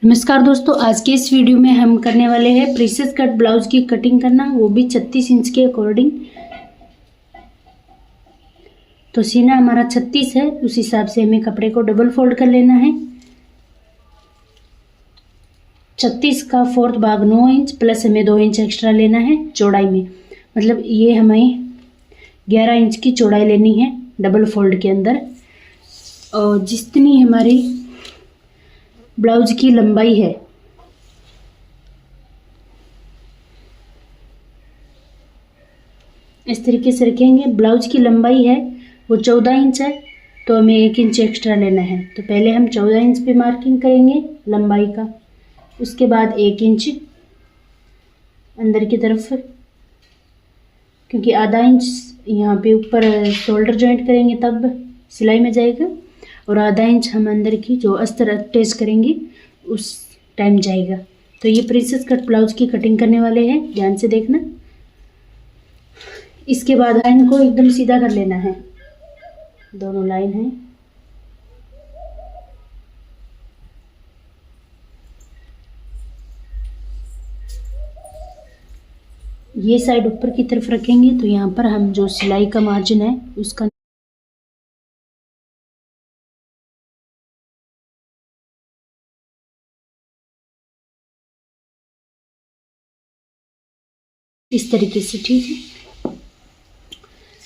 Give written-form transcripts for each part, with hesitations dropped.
नमस्कार दोस्तों, आज के इस वीडियो में हम करने वाले हैं प्रिंसेस कट ब्लाउज की कटिंग करना, वो भी 36 इंच के अकॉर्डिंग। तो सीना हमारा 36 है, उस हिसाब से हमें कपड़े को डबल फोल्ड कर लेना है। 36 का फोर्थ भाग 9 इंच प्लस हमें 2 इंच एक्स्ट्रा लेना है चौड़ाई में। मतलब ये हमें 11 इंच की चौड़ाई लेनी है डबल फोल्ड के अंदर। और जितनी हमारी ब्लाउज की लंबाई है, इस तरीके से रखेंगे। ब्लाउज की लंबाई है वो 14 इंच है, तो हमें 1 इंच एक्स्ट्रा लेना है। तो पहले हम 14 इंच पे मार्किंग करेंगे लंबाई का, उसके बाद 1 इंच अंदर की तरफ, क्योंकि आधा इंच यहाँ पे ऊपर शोल्डर जॉइंट करेंगे तब सिलाई में जाएगा, और आधा इंच हम अंदर की जो अस्तर अटैच करेंगे उस टाइम जाएगा। तो ये प्रिंसेस कट ब्लाउज की कटिंग करने वाले हैं, ध्यान से देखना। इसके बाद लाइन को एकदम सीधा कर लेना है, दोनों लाइन हैं। ये साइड ऊपर की तरफ रखेंगे, तो यहाँ पर हम जो सिलाई का मार्जिन है उसका इस तरीके से, ठीक है।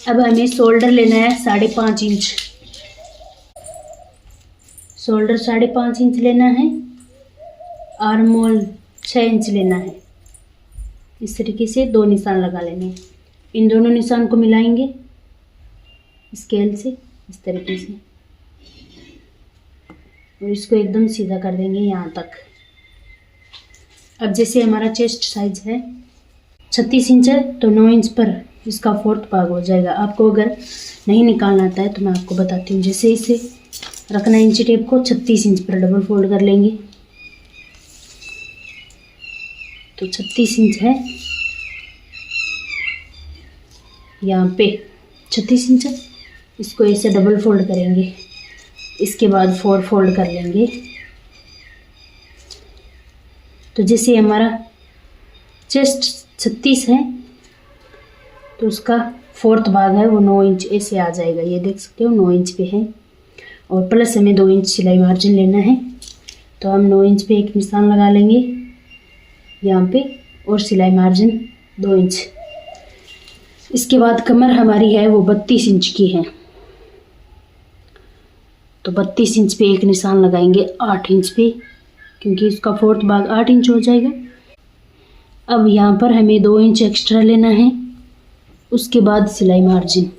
अब हमें शोल्डर लेना है 5.5 इंच, शोल्डर 5.5 इंच लेना है। आर्म होल 6 इंच लेना है। इस तरीके से 2 निशान लगा लेंगे। इन दोनों निशान को मिलाएंगे स्केल से इस तरीके से, और इसको एकदम सीधा कर देंगे यहाँ तक। अब जैसे हमारा चेस्ट साइज है 36 इंच है, तो 9 इंच पर इसका फोर्थ भाग हो जाएगा। आपको अगर नहीं निकालना आता है तो मैं आपको बताती हूँ। जैसे इसे रखना इंची टेप को 36 इंच पर डबल फोल्ड कर लेंगे, तो 36 इंच है यहाँ पे, 36 इंच है। इसको ऐसे डबल फोल्ड करेंगे, इसके बाद 4 फोल्ड कर लेंगे। तो जैसे हमारा चेस्ट 36 है, तो उसका फोर्थ भाग है वो 9 इंच ऐसे आ जाएगा। ये देख सकते हो 9 इंच पे है, और प्लस हमें 2 इंच सिलाई मार्जिन लेना है। तो हम 9 इंच पे एक निशान लगा लेंगे यहाँ पे, और सिलाई मार्जिन 2 इंच। इसके बाद कमर हमारी है वो 32 इंच की है, तो 32 इंच पे एक निशान लगाएंगे 8 इंच पे, क्योंकि इसका फोर्थ भाग 8 इंच हो जाएगा। अब यहाँ पर हमें 2 इंच एक्स्ट्रा लेना है, उसके बाद सिलाई मार्जिन।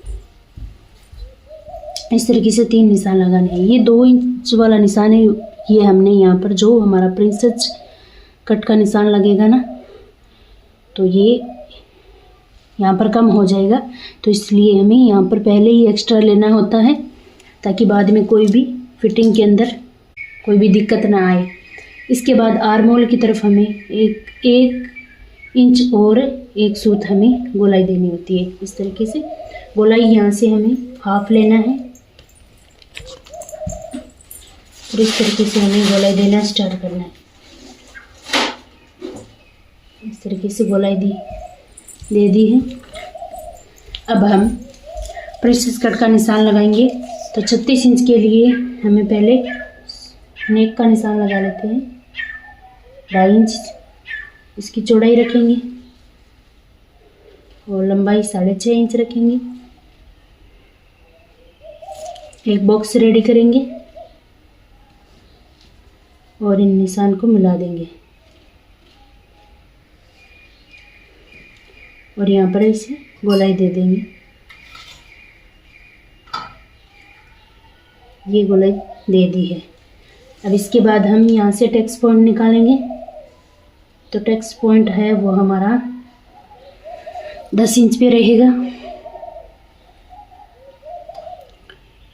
इस तरीके से 3 निशान लगाने हैं। ये 2 इंच वाला निशान है, ये हमने यहाँ पर जो हमारा प्रिंसेस कट का निशान लगेगा ना, तो ये यहाँ पर कम हो जाएगा। तो इसलिए हमें यहाँ पर पहले ही एक्स्ट्रा लेना होता है, ताकि बाद में कोई भी फिटिंग के अंदर कोई भी दिक्कत ना आए। इसके बाद आर्म होल की तरफ हमें एक इंच और एक सूत हमें गोलाई देनी होती है। इस तरीके से गोलाई यहाँ से हमें हाफ लेना है, और इस तरीके से हमें गोलाई देना स्टार्ट करना है। इस तरीके से गोलाई दे दी है। अब हम प्रिंसेस कट का निशान लगाएंगे। तो 36 इंच के लिए हमें पहले नेक का निशान लगा लेते हैं। 2.5 इंच इसकी चौड़ाई रखेंगे, और लंबाई 6.5 इंच रखेंगे। एक बॉक्स रेडी करेंगे और इन निशान को मिला देंगे, और यहाँ पर इसे गोलाई दे देंगे। ये गोलाई दे दी है। अब इसके बाद हम यहाँ से टेक्स पॉइंट निकालेंगे। तो टेक्स पॉइंट है वो हमारा 10 इंच पे रहेगा।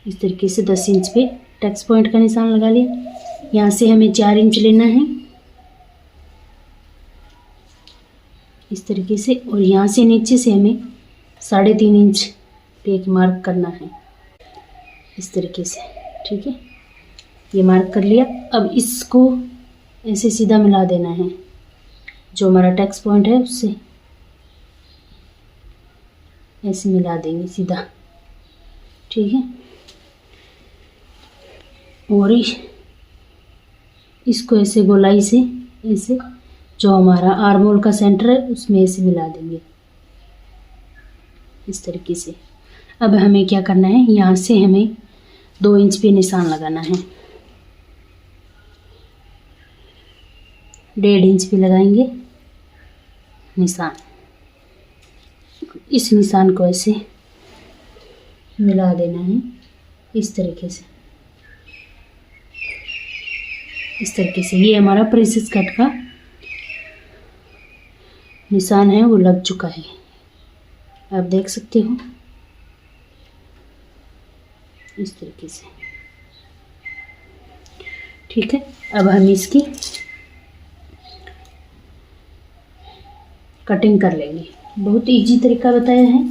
इस तरीके से 10 इंच पे टेक्स पॉइंट का निशान लगा लिया। यहाँ से हमें 4 इंच लेना है इस तरीके से, और यहाँ से नीचे से हमें 3.5 इंच पे एक मार्क करना है इस तरीके से, ठीक है। ये मार्क कर लिया। अब इसको ऐसे सीधा मिला देना है, जो हमारा टैक्स पॉइंट है उससे ऐसे मिला देंगे सीधा, ठीक है। और इसको ऐसे गोलाई से ऐसे जो हमारा आर्म होल का सेंटर है उसमें ऐसे मिला देंगे इस तरीके से। अब हमें क्या करना है, यहाँ से हमें 2 इंच पे निशान लगाना है, 1.5 इंच पे लगाएंगे निशान। इस निशान को ऐसे मिला देना है इस तरीके से, इस तरीके से। ये हमारा प्रिंसेस कट का निशान है वो लग चुका है, आप देख सकते हो इस तरीके से, ठीक है। अब हम इसकी कटिंग कर लेंगे, बहुत इजी तरीका बताया है।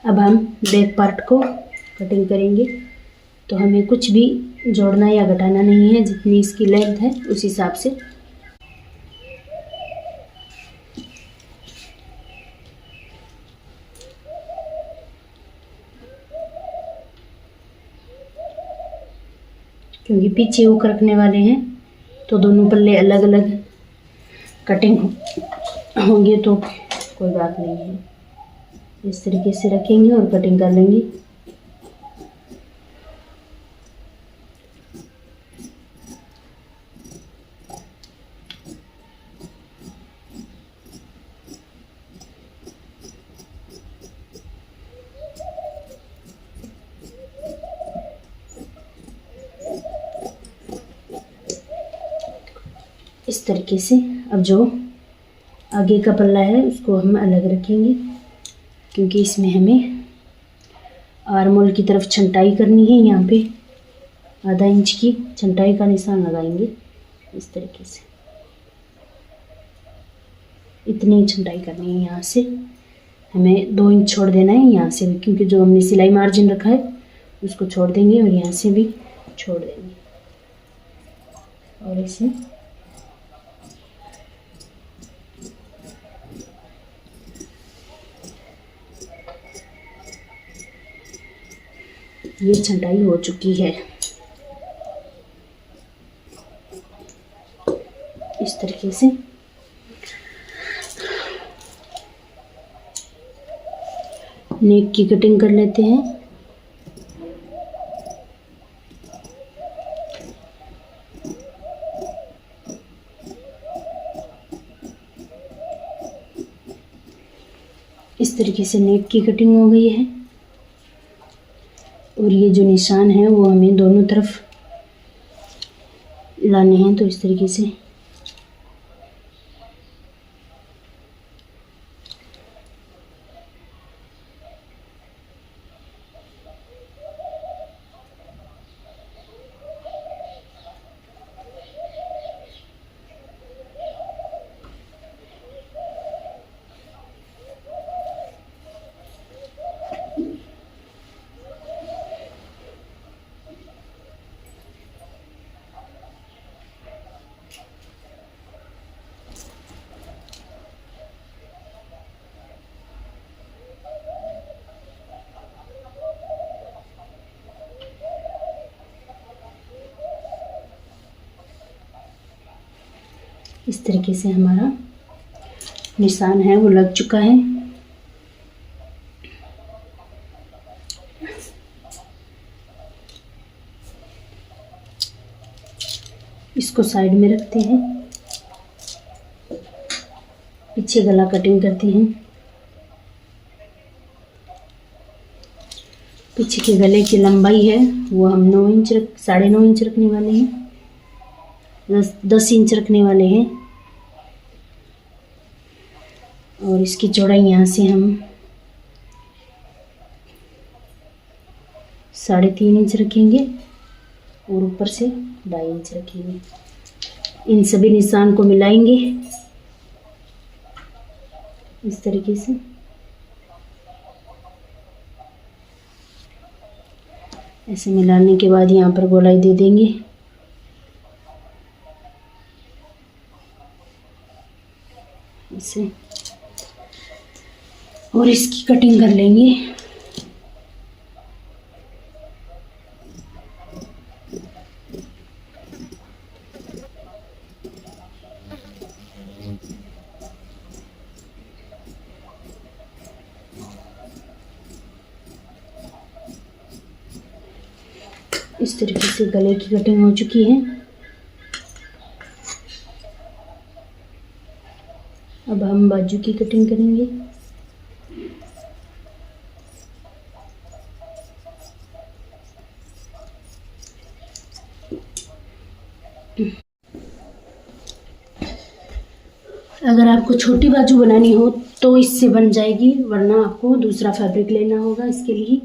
अब हम बैक पार्ट को कटिंग करेंगे, तो हमें कुछ भी जोड़ना या घटाना नहीं है, जितनी इसकी लेंथ है उस हिसाब से। क्योंकि पीछे हुक रखने वाले हैं तो दोनों पल्ले अलग अलग कटिंग होंगे, तो कोई बात नहीं है। इस तरीके से रखेंगे और कटिंग कर लेंगे। इस तरीके से अब जो आगे का पल्ला है उसको हम अलग रखेंगे, क्योंकि इसमें हमें आर्म होल की तरफ छंटाई करनी है। यहाँ पे आधा इंच की छंटाई का निशान लगाएंगे इस तरीके से, इतनी ही छंटाई करनी है। यहाँ से हमें 2 इंच छोड़ देना है यहाँ से भी, क्योंकि जो हमने सिलाई मार्जिन रखा है उसको छोड़ देंगे और यहाँ से भी छोड़ देंगे। और इसे ये छंटाई हो चुकी है इस तरीके से। नेक की कटिंग कर लेते हैं। इस तरीके से नेक की कटिंग हो गई है, और ये जो निशान है वो हमें दोनों तरफ लाने हैं, तो इस तरीके से इस तरीके से हमारा निशान है वो लग चुका है। इसको साइड में रखते हैं, पीछे गला कटिंग करते हैं। पीछे के गले की लंबाई है वो हम 9 इंच 9.5 इंच रखने वाले हैं। 10 इंच रखने वाले हैं। और इसकी चौड़ाई यहाँ से हम 3.5 इंच रखेंगे और ऊपर से 2.5 इंच रखेंगे। इन सभी निशान को मिलाएंगे इस तरीके से। ऐसे मिलाने के बाद यहाँ पर गोलाई दे देंगे। ऐसे, और इसकी कटिंग कर लेंगे। इस तरीके से गले की कटिंग हो चुकी है। अब हम बाजू की कटिंग करेंगे। अगर आपको छोटी बाजू बनानी हो तो इससे बन जाएगी, वरना आपको दूसरा फैब्रिक लेना होगा इसके लिए।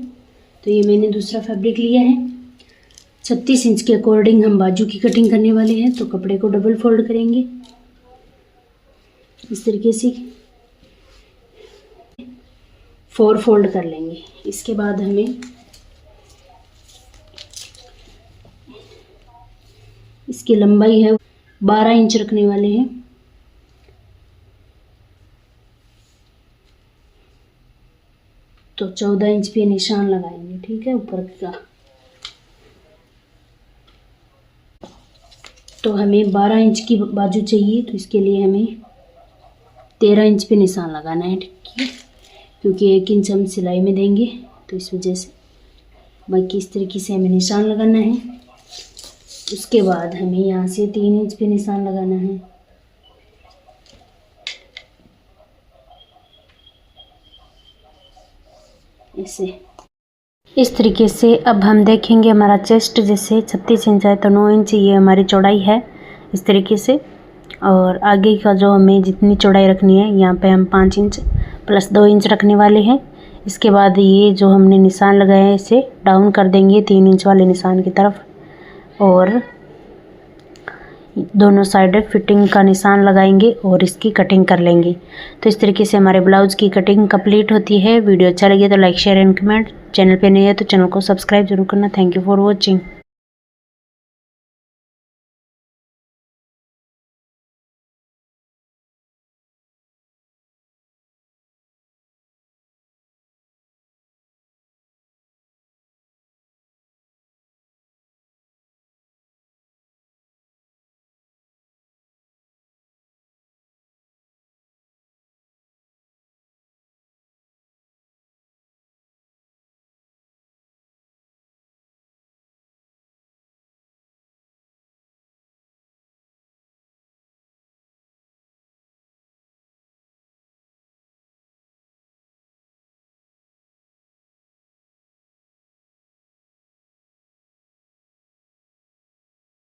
तो ये मैंने दूसरा फैब्रिक लिया है। 36 इंच के अकॉर्डिंग हम बाजू की कटिंग करने वाले हैं। तो कपड़े को डबल फोल्ड करेंगे इस तरीके से, 4 फोल्ड कर लेंगे। इसके बाद हमें इसकी लंबाई है 12 इंच रखने वाले हैं। तो 14 इंच पे निशान लगाएंगे, ठीक है, ऊपर का। तो हमें 12 इंच की बाजू चाहिए, तो इसके लिए हमें 13 इंच पे निशान लगाना है, ठीक है, क्योंकि 1 इंच हम सिलाई में देंगे, तो इस वजह से। बाकी इस तरीके से हमें निशान लगाना है। उसके बाद हमें यहाँ से 3 इंच पे निशान लगाना है। ऐसे, इस तरीके से। अब हम देखेंगे हमारा चेस्ट जैसे 36 इंच है तो 9 इंच ये हमारी चौड़ाई है इस तरीके से। और आगे का जो हमें जितनी चौड़ाई रखनी है, यहाँ पे हम 5 इंच प्लस 2 इंच रखने वाले हैं। इसके बाद ये जो हमने निशान लगाया है इसे डाउन कर देंगे 3 इंच वाले निशान की तरफ, और दोनों साइड फिटिंग का निशान लगाएंगे और इसकी कटिंग कर लेंगे। तो इस तरीके से हमारे ब्लाउज़ की कटिंग कंप्लीट होती है। वीडियो अच्छा लगे तो like share and comment. Channel पे नए है तो चैनल को सब्सक्राइब जरूर करना। Thank you for watching.